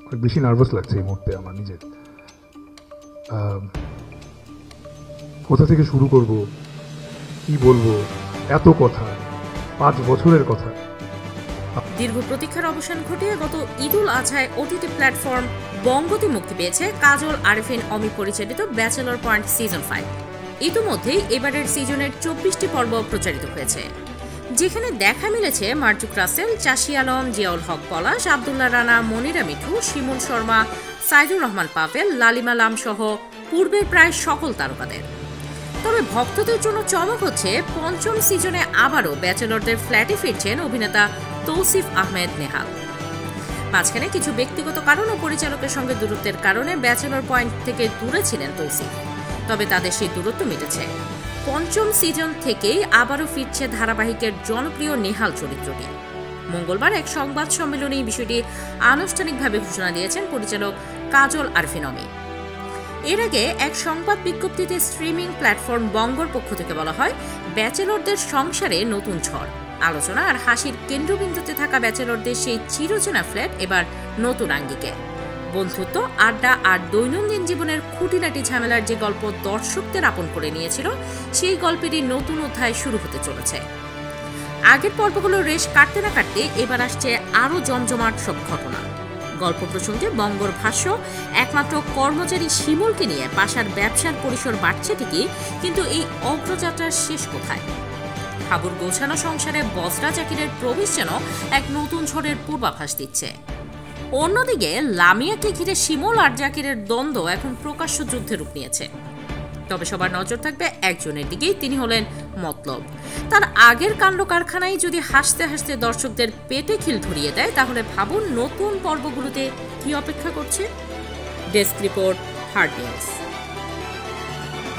অনেক বেশি নার্ভাস লাগছে এই মুহূর্তে আমার নিজের। কোথা থেকে শুরু করব, কি বলবো, এত কথা, 5 বছরের কথা। দীর্ঘ প্রতীক্ষার অবসান ঘটিয়ে গত ঈদুল আজহায় ওটিটি প্ল্যাটফর্ম বঙ্গতে মুক্তি পেয়েছে কাজল আরেফিন অমি পরিচালিত ব্যাচেলর পয়েন্ট সিজন 5। ইতিমধ্যেই এবারের সিজনের 24টি পর্ব প্রচারিত হয়েছে, যেখানে দেখা মিলেছে মার্জুক রাসেল, চাষি আলম, জিয়াউল হক পলাশ, আব্দুল্লাহ রানা, মনিরা মিঠু, শিমুল শর্মা, সাইদুর রহমান পাভেল, লালিমা লাম সহ পূর্বের প্রায় সকল তারকাদের। তবে ভক্তদের জন্য চমক হচ্ছে 5ম সিজনে আবারও ব্যাচেলরদের ফ্ল্যাটে ফিরছেন অভিনেতা তৌসিফ আহমেদ নেহাল। মাঝখানে কিছু ব্যক্তিগত কারণ ও পরিচালকের সঙ্গে দূরত্বের কারণে ব্যাচেলর পয়েন্ট থেকে দূরে ছিলেন তৌসিফ, তবে তাদের সেই দূরত্ব মিটেছে। 5ম সিজন থেকেই আবারও ফিরছে ধারাবাহিকের জনপ্রিয় নেহাল চরিত্রটি। মঙ্গলবার এক সংবাদ সম্মেলনে এই বিষয়টি আনুষ্ঠানিকভাবে ঘোষণা দিয়েছেন পরিচালক কাজল আরেফিন অমি। এর আগে এক সংবাদ বিজ্ঞপ্তিতে স্ট্রিমিং প্ল্যাটফর্ম বঙ্গর পক্ষ থেকে বলা হয়, ব্যাচেলরদের সংসারে নতুন ঝড়, আলোচনা আর হাসির কেন্দ্রবিন্দুতে থাকা ব্যাচেলরদের সেই চিরচেনা ফ্ল্যাট এবার নতুন আঙ্গিকে। বন্ধুত্ব, আড্ডা আর দৈনন্দিন জীবনের খুঁটিনাটি ঝামেলার যে গল্প দর্শকদের আপন করে নিয়েছিল, সেই গল্পেরই নতুন অধ্যায় শুরু হতে চলেছে। আগের পর্বগুলোর রেশ কাটতে না কাটতে এবার আসছে আরও জমজমাট সব ঘটনা। গল্প প্রসঙ্গে বঙ্গর ভাষ্য, একমাত্র কর্মচারী শিমুলকে নিয়ে পাশার ব্যবসার পরিসর বাড়ছে ঠিকই, কিন্তু এই অগ্রযাত্রার শেষ কোথায়? হাবুর গোছানো সংসারে বসরা জাকিরের প্রবেশ যেন এক নতুন ঝড়ের পূর্বাভাস দিচ্ছে। অন্যদিকে লামিয়াকে ঘিরে শিমুল আর জাকিরের দ্বন্দ্ব এখন প্রকাশ্য যুদ্ধে রূপ নিয়েছে। তবে সবার নজর থাকবে একজনের দিকেই, তিনি হলেন মতলব। তার আগের কাণ্ড কারখানায় যদি হাসতে হাসতে দর্শকদের পেটে খিল ধরিয়ে দেয়, তাহলে ভাবুন নতুন পর্বগুলোতে কি অপেক্ষা করছে। Desk report, hard news.